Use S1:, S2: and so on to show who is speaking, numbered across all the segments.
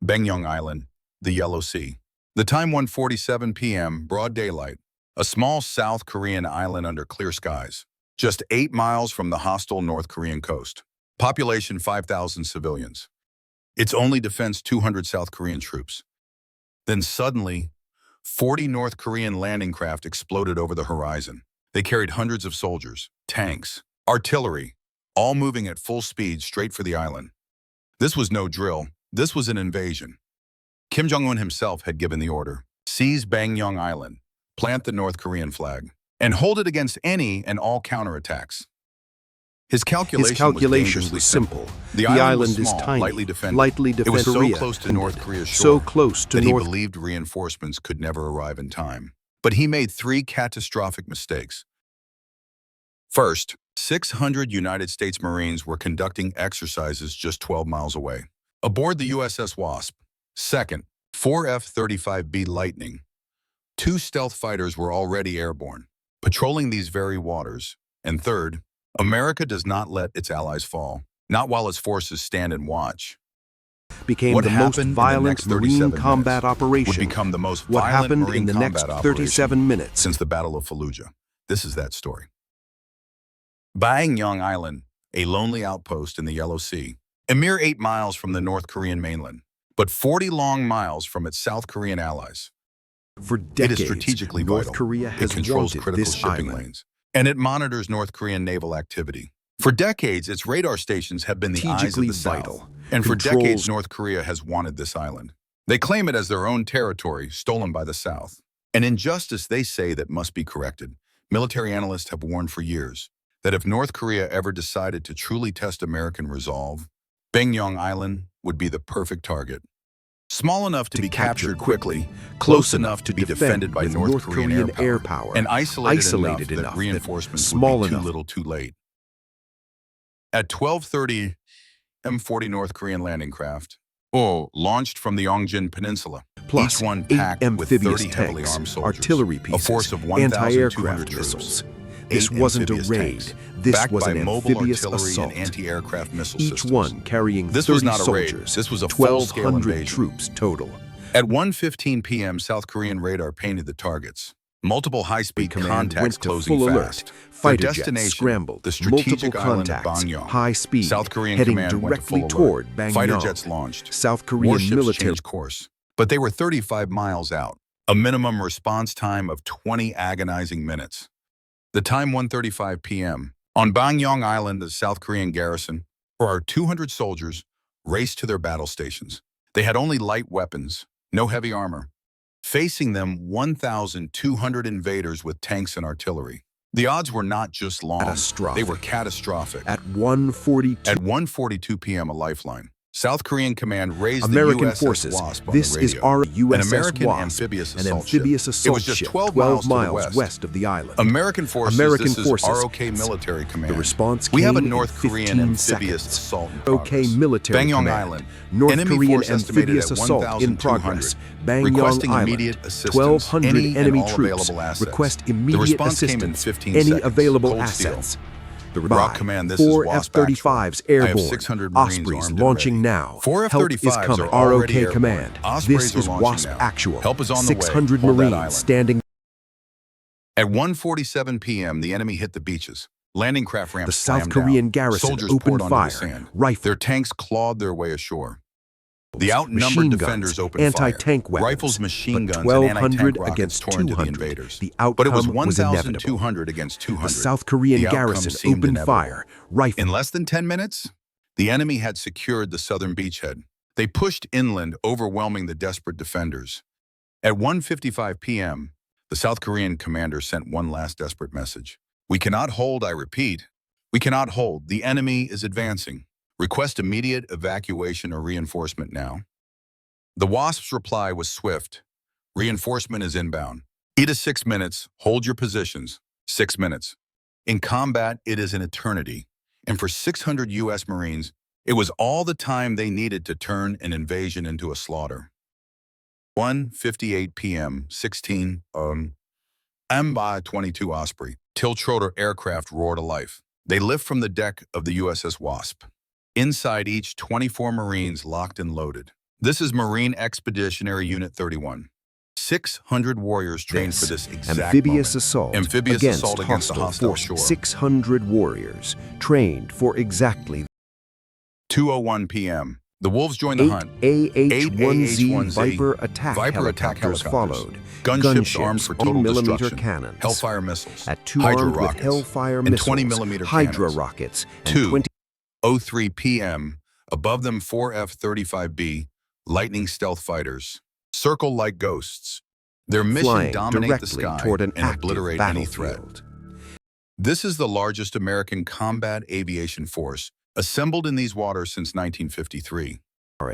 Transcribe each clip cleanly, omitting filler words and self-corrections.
S1: Baengnyeong Island, the Yellow Sea. The time 1:47 p.m., broad daylight. A small South Korean island under clear skies. Just 8 miles from the hostile North Korean coast. Population 5,000 civilians. Its only defense 200 South Korean troops. Then suddenly, 40 North Korean landing craft exploded over the horizon. They carried hundreds of soldiers, tanks, artillery, all moving at full speed straight for the island. This was no drill. This was an invasion. Kim Jong-un himself had given the order. Seize Baengnyeong Island, plant the North Korean flag, and hold it against any and all counterattacks. His calculation was simple. The island is tiny, lightly defended. It was so close to North Korea's shore that he believed reinforcements could never arrive in time. But he made 3 catastrophic mistakes. First, 600 United States Marines were conducting exercises just 12 miles away, aboard the USS Wasp. Second, 4 F-35B Lightning. 2 stealth fighters were already airborne, patrolling these very waters. And third, America does not let its allies fall, not while its forces stand and watch.
S2: Became
S1: What
S2: the most
S1: happened in the
S2: violent
S1: next 37
S2: marine combat
S1: minutes
S2: operation.
S1: would become the most
S2: What
S1: violent
S2: happened
S1: marine
S2: in the next
S1: combat
S2: 37
S1: operation
S2: minutes.
S1: since the Battle of Fallujah. This is that story. Baengnyeong Island, a lonely outpost in the Yellow Sea, a mere 8 miles from the North Korean mainland, but 40 long miles from its South Korean allies.
S2: For
S1: It
S2: decades,
S1: is strategically
S2: North
S1: vital.
S2: Korea has
S1: It controls
S2: wanted
S1: critical
S2: this
S1: shipping
S2: island.
S1: lanes, and it monitors North Korean naval activity. For decades, its radar stations have been the eyes of
S2: Strategically
S1: the South.
S2: vital.
S1: And for
S2: Controls-
S1: decades, North Korea has wanted this island. They claim it as their own territory, stolen by the South. An injustice they say that must be corrected. Military analysts have warned for years that if North Korea ever decided to truly test American resolve, Baengnyeong Island would be the perfect target. Small enough to be captured quickly, close enough to be defended by
S2: with
S1: North Korean air power, and isolated enough that reinforcements
S2: small
S1: would be too
S2: enough.
S1: little too late. At 12:30, M40 North Korean landing craft, launched from the Yongjin Peninsula,
S2: Plus
S1: each one
S2: 8
S1: packed with
S2: amphibious
S1: 30 heavily
S2: tanks,
S1: armed soldiers,
S2: artillery pieces,
S1: a force of 1,200
S2: anti-aircraft
S1: troops.
S2: missiles. This
S1: 8
S2: wasn't a
S1: amphibious
S2: raid.
S1: tanks,
S2: This
S1: backed
S2: was
S1: by
S2: an
S1: mobile
S2: amphibious
S1: artillery
S2: assault.
S1: and anti-aircraft missile
S2: Each
S1: systems.
S2: one carrying
S1: This
S2: 30
S1: was not a raid.
S2: soldiers,
S1: This was a full-scale
S2: 1,200
S1: invasion.
S2: troops total.
S1: At 1:15 p.m., South Korean radar painted the targets. Multiple high-speed
S2: Command
S1: contacts
S2: went to
S1: closing
S2: full
S1: fast.
S2: alert.
S1: Their
S2: Fighter jets
S1: destination,
S2: scrambled.
S1: the strategic
S2: Multiple
S1: island of
S2: contacts,
S1: Baengnyeong.
S2: high speed,
S1: South Korean
S2: heading
S1: command went to
S2: directly
S1: full
S2: toward
S1: alert.
S2: Baengnyeong.
S1: Fighter jets launched.
S2: South Korean
S1: Warships
S2: military
S1: changed course, but they were 35 miles out. A minimum response time of 20 agonizing minutes. The time 1:35 p.m. On Baengnyeong Island, the South Korean garrison, for our 200 soldiers, raced to their battle stations. They had only light weapons, no heavy armor. Facing them, 1,200 invaders with tanks and artillery. The odds were not just long,
S2: Catastrophic.
S1: they were catastrophic.
S2: At 1:42
S1: At 1:42 p.m., a lifeline. South Korean command raised
S2: American
S1: the USS
S2: forces.
S1: Wasp on
S2: This
S1: the
S2: is
S1: radio.
S2: our
S1: An
S2: USS
S1: American
S2: Wasp,
S1: amphibious
S2: an
S1: assault
S2: amphibious
S1: ship.
S2: assault
S1: It was just
S2: ship
S1: 12
S2: miles
S1: miles to the
S2: west of the island.
S1: American forces,
S2: American
S1: this
S2: forces.
S1: is ROK military command.
S2: The response
S1: We have a
S2: came in
S1: North Korean
S2: 15
S1: amphibious
S2: seconds.
S1: assault in
S2: OK
S1: progress.
S2: military
S1: Baengnyeong
S2: command.
S1: Island.
S2: North
S1: Enemy
S2: Korean
S1: force estimated
S2: amphibious
S1: at
S2: assault in
S1: 1,200.
S2: progress. Baengnyeong
S1: Requesting
S2: Island.
S1: immediate assistance.
S2: 1,200
S1: Any and
S2: enemy
S1: all
S2: troops.
S1: available assets.
S2: Request
S1: The
S2: immediate
S1: response came in
S2: assistance.
S1: 15
S2: Any
S1: seconds.
S2: available
S1: Cold steel.
S2: assets. The
S1: ROK command, this is
S2: 4
S1: Wasp
S2: F-35s
S1: actual. I have
S2: airborne.
S1: 600 Marines
S2: Ospreys
S1: armed and
S2: launching
S1: ready.
S2: now.
S1: 4
S2: Help is
S1: F-35s
S2: coming.
S1: are already
S2: ROK
S1: airborne.
S2: command.
S1: Ospreys
S2: This
S1: are
S2: is
S1: launching
S2: Wasp
S1: now.
S2: actual.
S1: Help is on the way.
S2: 600
S1: Hold that
S2: Marines
S1: island.
S2: standing.
S1: At 1:47 p.m., the enemy hit the beaches. Landing craft ramps
S2: The South
S1: slammed
S2: Korean
S1: down.
S2: garrison
S1: Soldiers
S2: opened
S1: poured onto
S2: fire.
S1: the sand.
S2: Rifles,
S1: Their tanks clawed their way ashore. The outnumbered
S2: machine
S1: defenders
S2: guns,
S1: opened
S2: anti-tank
S1: fire.
S2: weapons.
S1: Rifles, machine
S2: But
S1: guns, and
S2: 1,200
S1: anti-tank rockets
S2: against
S1: tore into the
S2: 200.
S1: invaders.
S2: The outcome
S1: But it was
S2: was inevitable.
S1: 1,200 against 200.
S2: The South Korean
S1: The outcome
S2: garrison
S1: seemed
S2: opened
S1: inevitable.
S2: fire. Rifles.
S1: In less than 10 minutes, the enemy had secured the southern beachhead. They pushed inland, overwhelming the desperate defenders. At 1:55 p.m., the South Korean commander sent one last desperate message. We cannot hold, I repeat. We cannot hold. The enemy is advancing. Request immediate evacuation or reinforcement now. The Wasp's reply was swift. Reinforcement is inbound. 3 to 6 minutes. Hold your positions. 6 minutes. In combat, it is an eternity. And for 600 U.S. Marines, it was all the time they needed to turn an invasion into a slaughter. 1:58 p.m., 16 MB-22 Osprey, tilt-rotor aircraft roar to life. They lift from the deck of the USS Wasp. Inside each, 24 Marines locked and loaded. This is Marine Expeditionary Unit 31. 600 warriors trained for this exact
S2: amphibious
S1: moment.
S2: assault
S1: Amphibious
S2: against
S1: assault against a hostile
S2: force.
S1: shore.
S2: 600 warriors trained for exactly
S1: 2:01 p.m. The Wolves joined the hunt.
S2: AH-1Z Viper attack
S1: Viper attack
S2: helicopters followed.
S1: Gunships armed for total
S2: 20mm
S1: destruction.
S2: cannons.
S1: Hellfire missiles.
S2: At 2
S1: Hydra
S2: armed with
S1: rockets.
S2: Hellfire
S1: and
S2: missiles.
S1: 20mm
S2: Hydra
S1: cannons.
S2: rockets. And
S1: 2:03 p.m. Above them 4 F-35B Lightning stealth fighters. Circle like ghosts. Their mission
S2: flying
S1: dominate the
S2: directly
S1: sky
S2: toward an
S1: and
S2: active
S1: obliterate any threat.
S2: battlefield.
S1: This is the largest American combat aviation force assembled in these waters since 1953,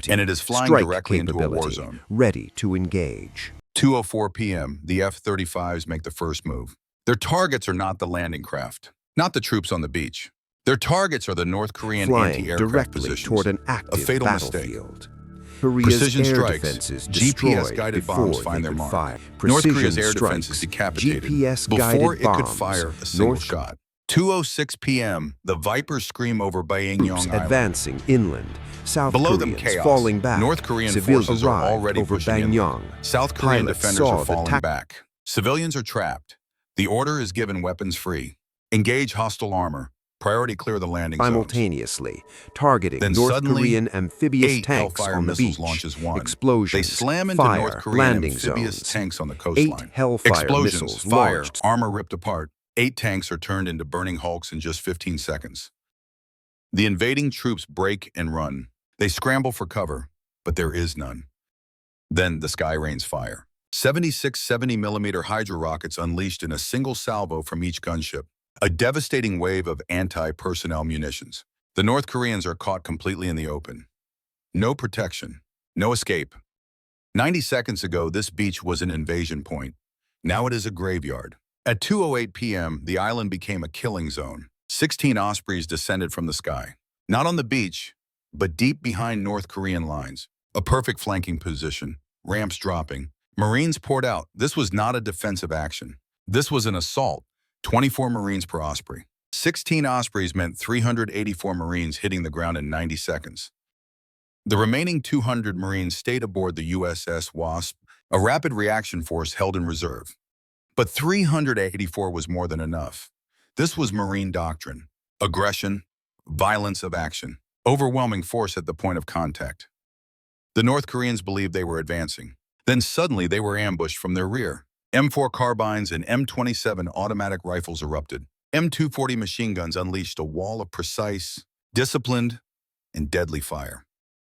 S1: and it is flying
S2: Strike
S1: directly into a war
S2: capability,
S1: zone.
S2: ready to engage.
S1: 2:04 p.m., the F-35s make the first move. Their targets are not the landing craft, not the troops on the beach. Their targets are the North Korean
S2: Flying
S1: anti-aircraft
S2: directly
S1: positions.
S2: toward an active
S1: A fatal mistake.
S2: battlefield. Korea's
S1: Precision
S2: air
S1: strikes,
S2: defenses
S1: GPS-guided
S2: destroyed
S1: bombs
S2: before
S1: find
S2: they
S1: their
S2: could
S1: mark.
S2: fire.
S1: North
S2: Precision
S1: Korea's air
S2: strikes,
S1: defense is decapitated
S2: GPS-guided
S1: before it could
S2: bombs.
S1: fire a single
S2: North
S1: shot. 2:06 p.m., the Vipers scream over Baengnyeong
S2: troops
S1: Island.
S2: advancing inland. South
S1: Below
S2: Koreans
S1: them, chaos.
S2: falling back.
S1: North Korean
S2: Civilians
S1: forces are
S2: arrived
S1: already
S2: over
S1: pushing inland.
S2: Baengnyeong.
S1: South Korean
S2: Pilots
S1: defenders
S2: saw
S1: are
S2: the
S1: falling back. Civilians are trapped. The order is given weapons free. Engage hostile armor. Priority clear the landing zones.
S2: Simultaneously targeting
S1: Then
S2: North
S1: suddenly,
S2: Korean amphibious
S1: 8
S2: tanks
S1: Hellfire
S2: on the
S1: missiles
S2: beach.
S1: launches one.
S2: Explosions,
S1: They slam into
S2: fire,
S1: North Korean
S2: landing
S1: amphibious
S2: zones.
S1: tanks on the
S2: 8
S1: coastline.
S2: Hellfire
S1: Explosions,
S2: missiles
S1: fire,
S2: launched.
S1: armor ripped apart. 8 tanks are turned into burning hulks in just 15 seconds. The invading troops break and run. They scramble for cover, but there is none. Then the sky rains fire. 76 70mm Hydra rockets unleashed in a single salvo from each gunship. A devastating wave of anti-personnel munitions. The North Koreans are caught completely in the open. No protection, no escape. 90 seconds ago, this beach was an invasion point. Now it is a graveyard. At 2:08 p.m., the island became a killing zone. 16 Ospreys descended from the sky. Not on the beach, but deep behind North Korean lines. A perfect flanking position, ramps dropping. Marines poured out. This was not a defensive action. This was an assault. 24 Marines per Osprey. 16 Ospreys meant 384 Marines hitting the ground in 90 seconds. The remaining 200 Marines stayed aboard the USS Wasp, a rapid reaction force held in reserve. But 384 was more than enough. This was Marine doctrine. Aggression, violence of action, overwhelming force at the point of contact. The North Koreans believed they were advancing. Then suddenly they were ambushed from their rear. M4 carbines and M27 automatic rifles erupted. M240 machine guns unleashed a wall of precise, disciplined, and deadly fire.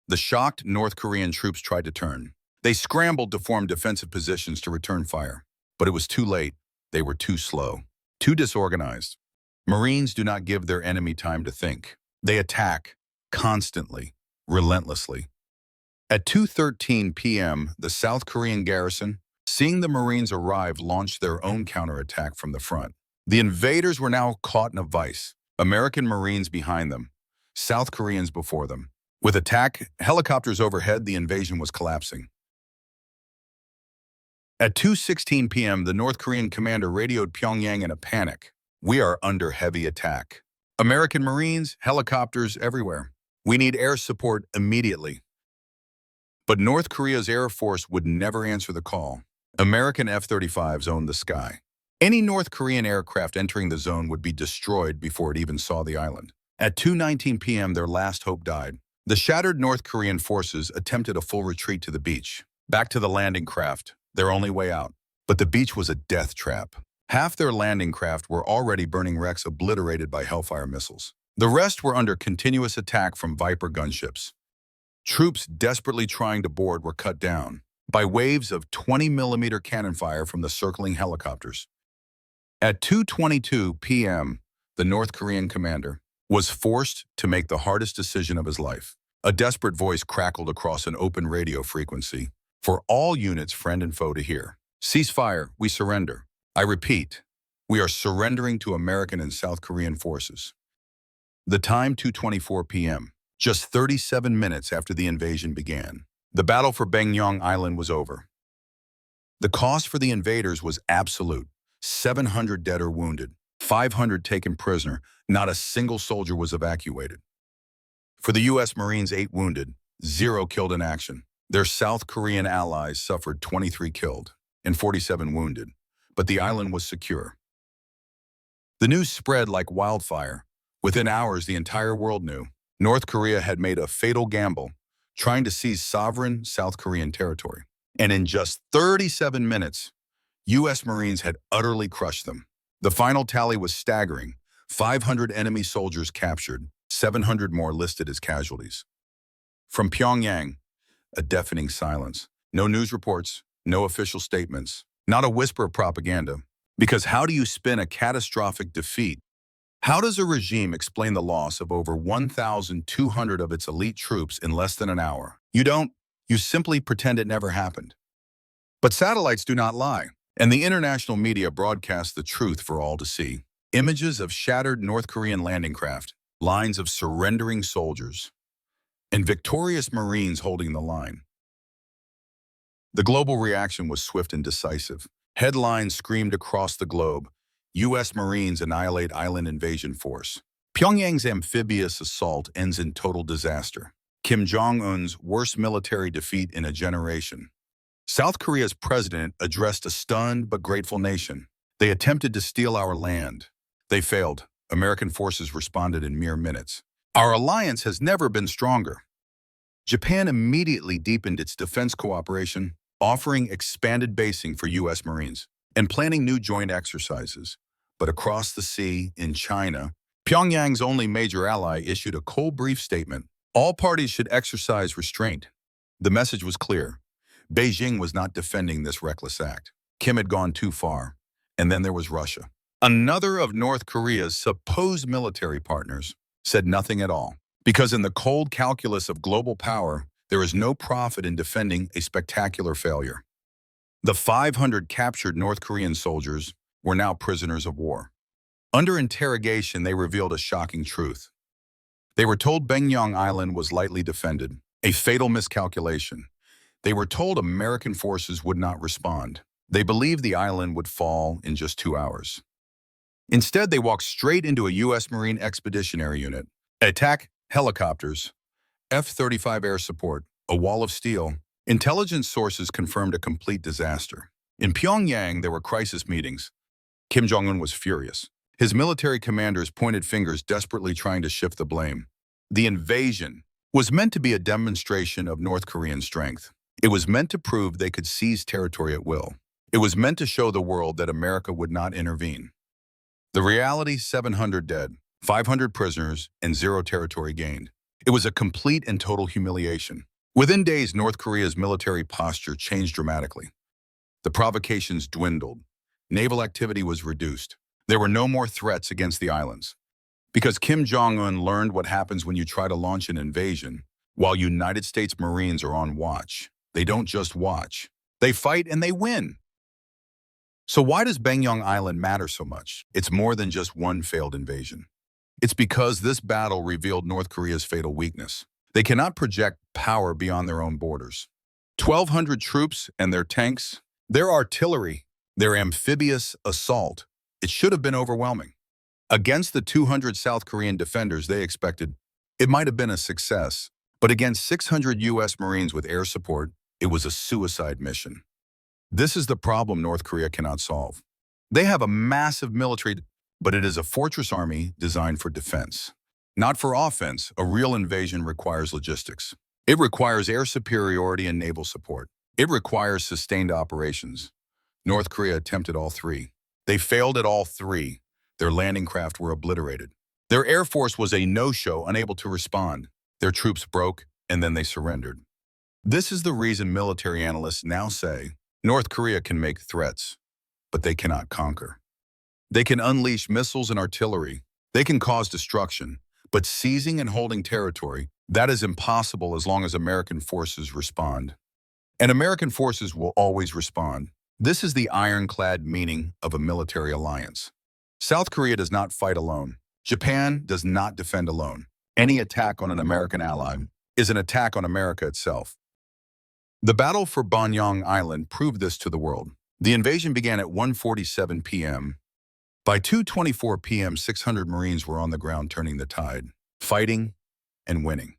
S1: The shocked North Korean troops tried to turn. They scrambled to form defensive positions to return fire. But it was too late. They were too slow, too disorganized. Marines do not give their enemy time to think. They attack, constantly, relentlessly. At 2:13 p.m., the South Korean garrison, seeing the Marines arrive, launched their own counterattack from the front. The invaders were now caught in a vice. American Marines behind them, South Koreans before them. With attack helicopters overhead, the invasion was collapsing. At 2:16 p.m., the North Korean commander radioed Pyongyang in a panic. "We are under heavy attack. American Marines, helicopters everywhere. We need air support immediately." But North Korea's Air Force would never answer the call. American F-35s owned the sky. Any North Korean aircraft entering the zone would be destroyed before it even saw the island. At 2:19 p.m., their last hope died. The shattered North Korean forces attempted a full retreat to the beach. Back to the landing craft, their only way out. But the beach was a death trap. Half their landing craft were already burning wrecks obliterated by Hellfire missiles. The rest were under continuous attack from Viper gunships. Troops desperately trying to board were cut down by waves of 20mm cannon fire from the circling helicopters. At 2:22 p.m., the North Korean commander was forced to make the hardest decision of his life. A desperate voice crackled across an open radio frequency for all units, friend and foe, to hear. "Cease fire, we surrender. I repeat, we are surrendering to American and South Korean forces." The time, 2:24 p.m., just 37 minutes after the invasion began. The battle for Baengnyeong Island was over. The cost for the invaders was absolute. 700 dead or wounded, 500 taken prisoner. Not a single soldier was evacuated. For the U.S. Marines, 8 wounded, 0 killed in action. Their South Korean allies suffered 23 killed and 47 wounded, but the island was secure. The news spread like wildfire. Within hours, the entire world knew North Korea had made a fatal gamble, trying to seize sovereign South Korean territory. And in just 37 minutes, U.S. Marines had utterly crushed them. The final tally was staggering: 500 enemy soldiers captured, 700 more listed as casualties. From Pyongyang, a deafening silence. No news reports, no official statements, not a whisper of propaganda. Because how do you spin a catastrophic defeat? How does a regime explain the loss of over 1,200 of its elite troops in less than an hour? You don't. You simply pretend it never happened. But satellites do not lie, and the international media broadcast the truth for all to see. Images of shattered North Korean landing craft, lines of surrendering soldiers, and victorious Marines holding the line. The global reaction was swift and decisive. Headlines screamed across the globe: U.S. Marines annihilate island invasion force. Pyongyang's amphibious assault ends in total disaster. Kim Jong-un's worst military defeat in a generation. South Korea's president addressed a stunned but grateful nation. They attempted to steal our land. They failed. American forces responded in mere minutes. Our alliance has never been stronger. Japan immediately deepened its defense cooperation, offering expanded basing for U.S. Marines and planning new joint exercises. But across the sea, in China, Pyongyang's only major ally issued a cold brief statement. All parties should exercise restraint. The message was clear. Beijing was not defending this reckless act. Kim had gone too far. And then there was Russia. Another of North Korea's supposed military partners said nothing at all. Because in the cold calculus of global power, there is no profit in defending a spectacular failure. The 500 captured North Korean soldiers were now prisoners of war. Under interrogation, they revealed a shocking truth. They were told Baengnyeong Island was lightly defended, a fatal miscalculation. They were told American forces would not respond. They believed the island would fall in just 2 hours. Instead, they walked straight into a U.S. Marine Expeditionary Unit, attack helicopters, F-35 air support, a wall of steel. Intelligence sources confirmed a complete disaster. In Pyongyang, there were crisis meetings. Kim Jong-un was furious. His military commanders pointed fingers, desperately trying to shift the blame. The invasion was meant to be a demonstration of North Korean strength. It was meant to prove they could seize territory at will. It was meant to show the world that America would not intervene. The reality: 700 dead, 500 prisoners, and 0 territory gained. It was a complete and total humiliation. Within days, North Korea's military posture changed dramatically. The provocations dwindled. Naval activity was reduced. There were no more threats against the islands. Because Kim Jong-un learned what happens when you try to launch an invasion. While United States Marines are on watch, they don't just watch. They fight and they win. So why does Baengnyeong Island matter so much? It's more than just one failed invasion. It's because this battle revealed North Korea's fatal weakness. They cannot project power beyond their own borders. 1,200 troops and their tanks, their artillery, their amphibious assault. It should have been overwhelming. Against the 200 South Korean defenders they expected, it might have been a success. But against 600 U.S. Marines with air support, it was a suicide mission. This is the problem North Korea cannot solve. They have a massive military, but it is a fortress army designed for defense. Not for offense. A real invasion requires logistics. It requires air superiority and naval support. It requires sustained operations. North Korea attempted all three. They failed at all three. Their landing craft were obliterated. Their air force was a no-show, unable to respond. Their troops broke, and then they surrendered. This is the reason military analysts now say North Korea can make threats, but they cannot conquer. They can unleash missiles and artillery. They can cause destruction, but seizing and holding territory, that is impossible as long as American forces respond. And American forces will always respond. This is the ironclad meaning of a military alliance. South Korea does not fight alone. Japan does not defend alone. Any attack on an American ally is an attack on America itself. The battle for Baengnyeong Island proved this to the world. The invasion began at 1:47 p.m. By 2:24 p.m., 600 Marines were on the ground turning the tide, fighting and winning.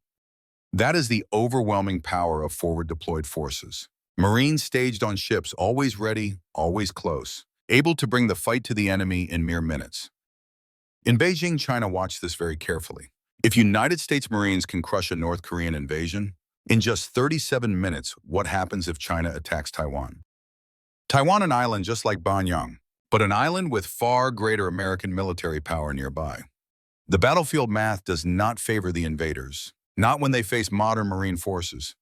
S1: That is the overwhelming power of forward deployed forces. Marines staged on ships, always ready, always close, able to bring the fight to the enemy in mere minutes. In Beijing, China watched this very carefully. If United States Marines can crush a North Korean invasion, in just 37 minutes, what happens if China attacks Taiwan? Taiwan an island just like Baengnyeong, but an island with far greater American military power nearby. The battlefield math does not favor the invaders, not when they face modern Marine forces.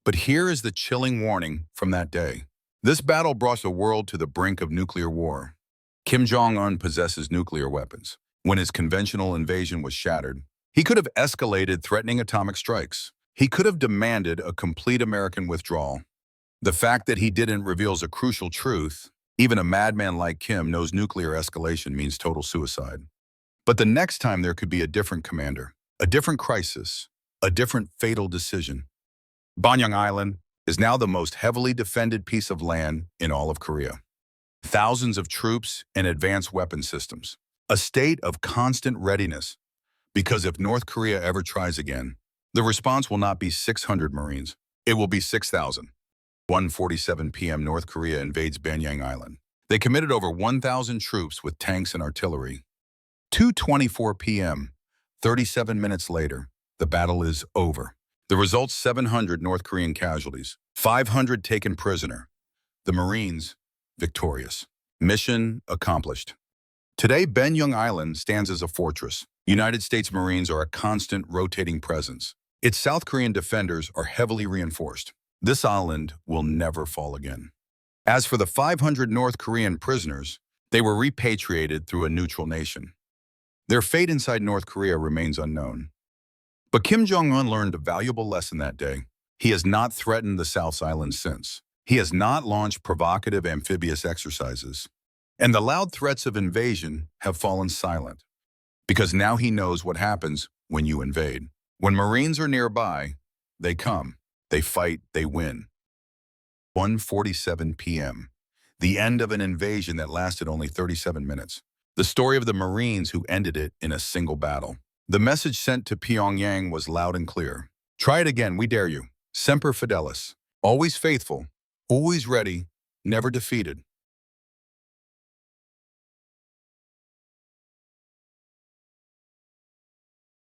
S1: But here is the chilling warning from that day. This battle brought the world to the brink of nuclear war. Kim Jong-un possesses nuclear weapons. When his conventional invasion was shattered, he could have escalated, threatening atomic strikes. He could have demanded a complete American withdrawal. The fact that he didn't reveals a crucial truth. Even a madman like Kim knows nuclear escalation means total suicide. But the next time there could be a different commander, a different crisis, a different fatal decision. Baengnyeong Island is now the most heavily defended piece of land in all of Korea. Thousands of troops and advanced weapon systems. A state of constant readiness. Because if North Korea ever tries again, the response will not be 600 Marines. It will be 6,000. 1:47 p.m. North Korea invades Baengnyeong Island. They committed over 1,000 troops with tanks and artillery. 2:24 p.m. 37 minutes later, the battle is over. The results: 700 North Korean casualties, 500 taken prisoner. The Marines, victorious. Mission accomplished. Today, Baengnyeong Island stands as a fortress. United States Marines are a constant rotating presence. Its South Korean defenders are heavily reinforced. This island will never fall again. As for the 500 North Korean prisoners, they were repatriated through a neutral nation. Their fate inside North Korea remains unknown. But Kim Jong-un learned a valuable lesson that day. He has not threatened the South Island since. He has not launched provocative amphibious exercises. And the loud threats of invasion have fallen silent. Because now he knows what happens when you invade. When Marines are nearby, they come, they fight, they win. 1:47 p.m. The end of an invasion that lasted only 37 minutes. The story of the Marines who ended it in a single battle. The message sent to Pyongyang was loud and clear. Try it again, we dare you. Semper Fidelis. Always faithful, always ready, never defeated.